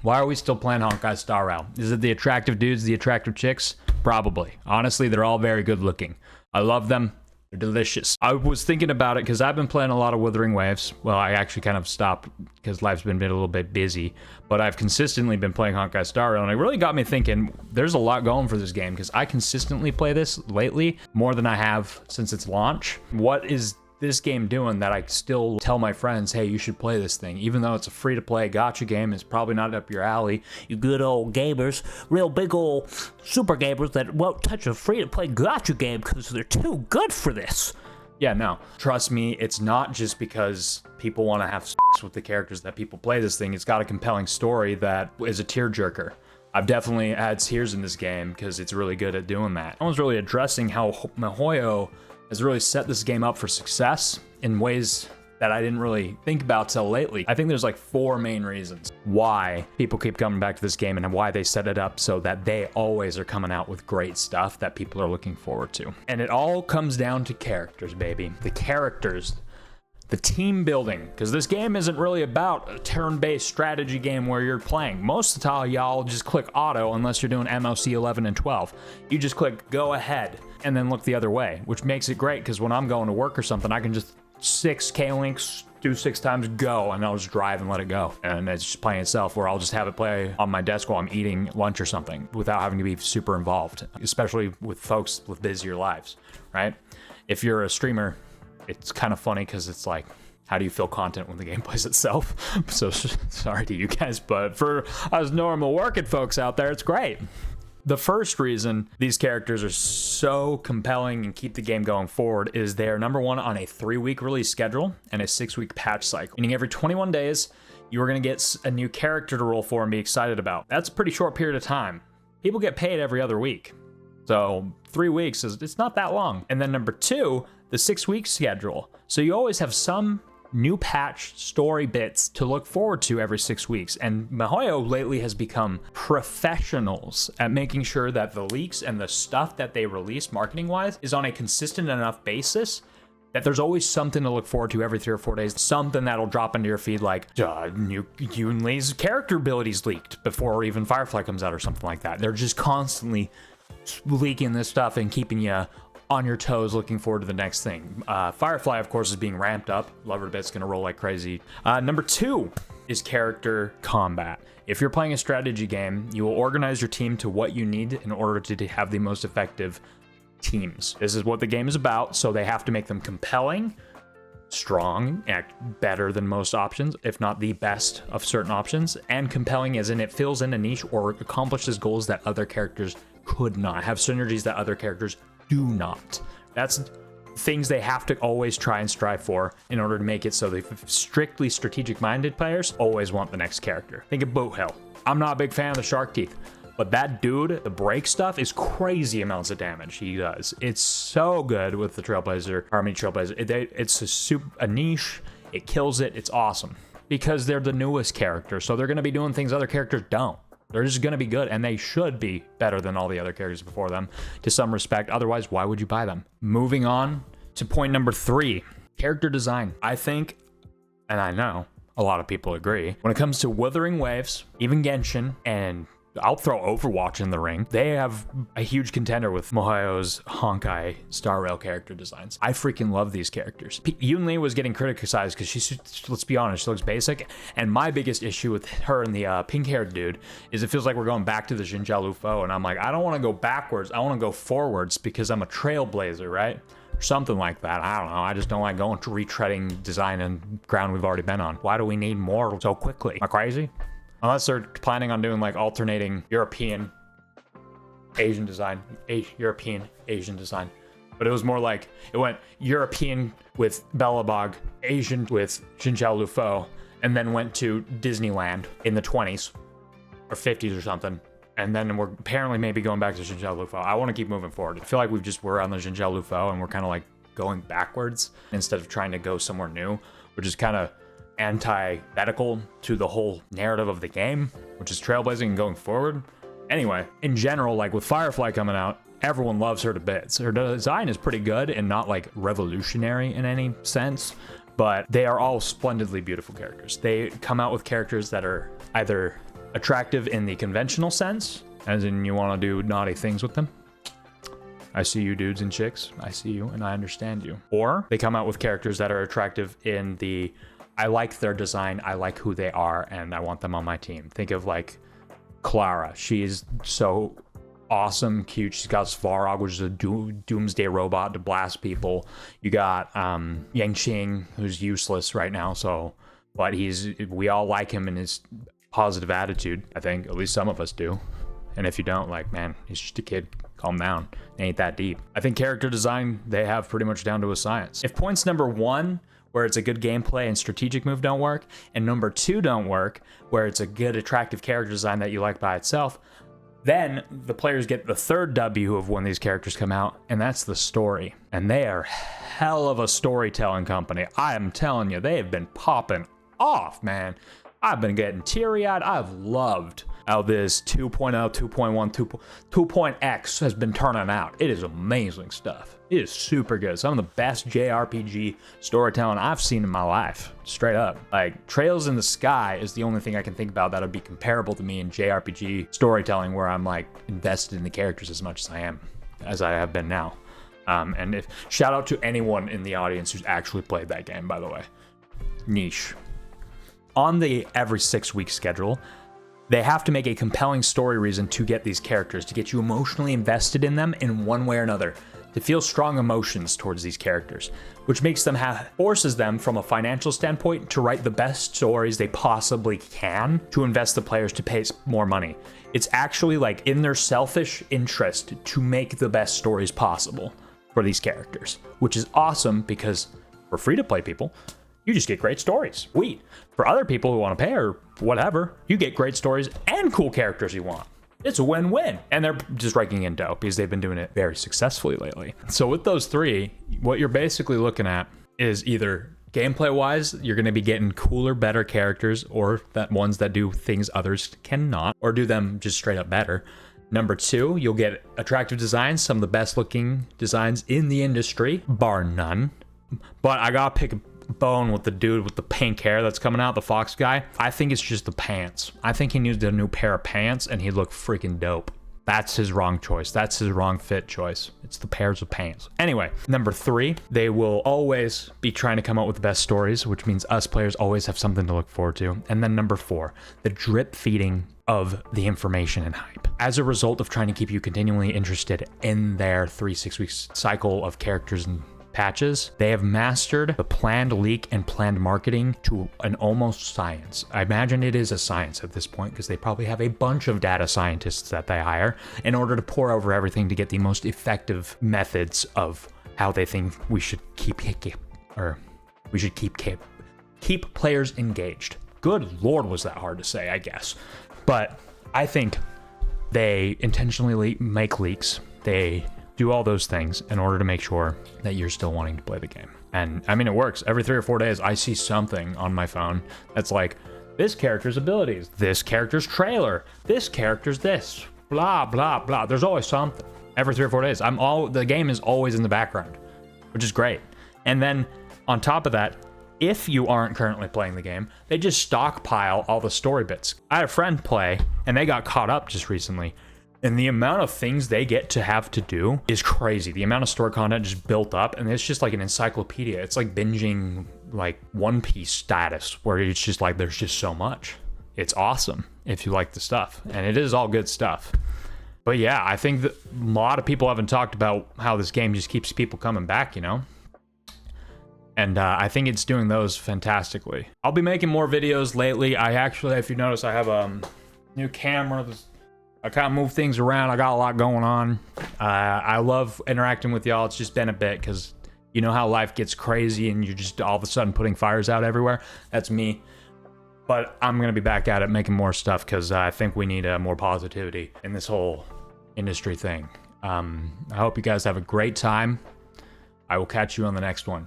Why are we still playing Honkai Star Rail? Is it the attractive dudes, the attractive chicks? Probably. Honestly, they're all very good looking. I love them. They're delicious. I was thinking about it because I've been playing a lot of Wuthering Waves. Well, I actually kind of stopped because life's been a little bit busy, but I've consistently been playing Honkai Star Rail, and it really got me thinking there's a lot going for this game because I consistently play this lately more than I have since its launch. What is this game doing that I still tell my friends, hey, you should play this thing, even though it's a free-to-play gacha game? It's probably not up your alley, you good old gamers, real big old super gamers that won't touch a free-to-play gacha game because they're too good for this. Yeah, no, trust me, it's not just because people want to have sex with the characters that people play this thing. It's got a compelling story that is a tearjerker. I've definitely had tears in this game because it's really good at doing that. No one's really addressing how miHoYo has really set this game up for success in ways that I didn't really think about till lately. I think there's like 4 main reasons why people keep coming back to this game and why they set it up so that they always are coming out with great stuff that people are looking forward to. And it all comes down to characters, baby. The characters, the team building, because this game isn't really about a turn-based strategy game where you're playing. Most of the time, y'all just click auto unless you're doing MOC 11 and 12. You just click go ahead and then look the other way, which makes it great because when I'm going to work or something, I can just 6K links, do 6 times go, and I'll just drive and let it go. And it's just playing itself, where I'll just have it play on my desk while I'm eating lunch or something without having to be super involved, especially with folks with busier lives, right? If you're a streamer, it's kind of funny because it's like, how do you feel content when the game plays itself? So sorry to you guys, but for us normal working folks out there, it's great. The first reason these characters are so compelling and keep the game going forward is they're number 1 on a 3-week release schedule and a 6-week patch cycle. Meaning every 21 days, you are going to get a new character to roll for and be excited about. That's a pretty short period of time. People get paid every other week. So 3 weeks it's not that long. And then number 2, the 6-week schedule. So you always have some new patch story bits to look forward to every 6 weeks. And miHoYo lately has become professionals at making sure that the leaks and the stuff that they release marketing wise is on a consistent enough basis that there's always something to look forward to every 3 or 4 days. Something that'll drop into your feed like, new Yunli's character abilities leaked before even Firefly comes out or something like that. They're just constantly leaking this stuff and keeping you on your toes looking forward to the next thing. Firefly, of course, is being ramped up. Love Her to Bits, gonna roll like crazy. Number 2 is character combat. If you're playing a strategy game, you will organize your team to what you need in order to have the most effective teams. This is what the game is about, so they have to make them compelling, strong, act better than most options, if not the best of certain options, and compelling as in it fills in a niche or accomplishes goals that other characters could not, have synergies that other characters do not. That's things they have to always try and strive for in order to make it so the strictly strategic-minded players always want the next character. Think of Boot Hill. I'm not a big fan of the Shark Teeth, but that dude, the break stuff, is crazy amounts of damage he does. It's so good with the Trailblazer, Harmony Trailblazer. It's a niche, it kills it, it's awesome. Because they're the newest character, so they're gonna be doing things other characters don't. They're just going to be good, and they should be better than all the other characters before them to some respect. Otherwise, why would you buy them? Moving on to point number 3, character design. I think, and I know a lot of people agree, when it comes to Wuthering Waves, even Genshin, and I'll throw Overwatch in the ring, they have a huge contender with miHoYo's Honkai Star Rail character designs. I freaking love these characters. Yunli was getting criticized because she's, let's be honest, she looks basic. And my biggest issue with her and the pink-haired dude is it feels like we're going back to the Xinjiao Lufo. And I'm like, I don't want to go backwards. I want to go forwards because I'm a trailblazer, right? Or something like that. I don't know. I just don't like going to retreading design and ground we've already been on. Why do we need more so quickly? Am I crazy? Unless they're planning on doing like alternating European, Asian design, European, Asian design. But it was more like it went European with Belobog, Asian with Xinjiao Lufo, and then went to Disneyland in the 20s or 50s or something. And then we're apparently maybe going back to Xinjiao Lufo. I want to keep moving forward. I feel like we're on the Xinjiao Lufo and we're kind of like going backwards instead of trying to go somewhere new, which is kind of antithetical to the whole narrative of the game, which is trailblazing and going forward. Anyway, in general, like with Firefly coming out, everyone loves her to bits. Her design is pretty good and not like revolutionary in any sense, but they are all splendidly beautiful characters. They come out with characters that are either attractive in the conventional sense, as in you want to do naughty things with them. I see you dudes and chicks. I see you and I understand you. Or they come out with characters that are attractive in the, I like their design, I like who they are, and I want them on my team. Think of like Clara. She is so awesome, cute. She's got Svarog, which is a doomsday robot to blast people. You got Yang Qing, who's useless right now, but we all like him and his positive attitude, I think. At least some of us do. And if you don't, like, man, he's just a kid. Calm down. It ain't that deep. I think character design, they have pretty much down to a science. If points number 1, where it's a good gameplay and strategic move, don't work, and number 2 don't work, where it's a good attractive character design that you like by itself, then the players get the third W of when these characters come out, and that's the story. And they are hell of a storytelling company. I am telling you, they have been popping off, man. I've been getting teary-eyed. I've loved how this 2.0, 2.1, 2.x has been turning out. It is amazing stuff. It is super good. Some of the best JRPG storytelling I've seen in my life. Straight up. Like, Trails in the Sky is the only thing I can think about that would be comparable to me in JRPG storytelling, where I'm like invested in the characters as much as I have been now. And shout out to anyone in the audience who's actually played that game, by the way. Niche. On the every 6-week schedule, they have to make a compelling story reason to get these characters, to get you emotionally invested in them in one way or another, to feel strong emotions towards these characters, which forces them from a financial standpoint to write the best stories they possibly can, to invest the players to pay more money. It's actually like in their selfish interest to make the best stories possible for these characters, which is awesome because for free-to-play people, you just get great stories. Sweet. For other people who want to pay or whatever, you get great stories and cool characters you want. It's a win-win. And they're just raking in dough because they've been doing it very successfully lately. So with those 3, what you're basically looking at is either gameplay-wise, you're going to be getting cooler, better characters, or ones that do things others cannot, or do them just straight up better. Number 2, you'll get attractive designs, some of the best looking designs in the industry, bar none. But I gotta pick a bone with the dude with the pink hair that's coming out, the fox guy. I think it's just the pants. I think he needs a new pair of pants and he'd look freaking dope. That's his wrong choice. That's his wrong fit choice. It's the pairs of pants. Anyway, number 3, they will always be trying to come up with the best stories, which means us players always have something to look forward to. And then number 4, the drip feeding of the information and hype. As a result of trying to keep you continually interested in their 3-6 weeks cycle of characters and patches, they have mastered the planned leak and planned marketing to an almost science. I imagine it is a science at this point because they probably have a bunch of data scientists that they hire in order to pour over everything to get the most effective methods of how they think we should keep players engaged. Good Lord, was that hard to say, I guess. But I think they intentionally make leaks. They do all those things in order to make sure that you're still wanting to play the game. And I mean, it works. Every 3 or 4 days, I see something on my phone that's like, this character's abilities, this character's trailer, this character's this, blah, blah, blah. There's always something. Every 3 or 4 days, the game is always in the background, which is great. And then on top of that, if you aren't currently playing the game, they just stockpile all the story bits. I had a friend play, and they got caught up just recently. And the amount of things they get to have to do is crazy. The amount of story content just built up, and it's just like an encyclopedia. It's like binging like One Piece status, where it's just like there's just so much. It's awesome if you like the stuff, and it is all good stuff. But yeah, I think that a lot of people haven't talked about how this game just keeps people coming back, you know? And I think it's doing those fantastically. I'll be making more videos lately. I actually, if you notice, I have a new camera. I kind of move things around. I got a lot going on. I love interacting with y'all. It's just been a bit because you know how life gets crazy and you're just all of a sudden putting fires out everywhere. That's me. But I'm going to be back at it making more stuff because I think we need more positivity in this whole industry thing. I hope you guys have a great time. I will catch you on the next one.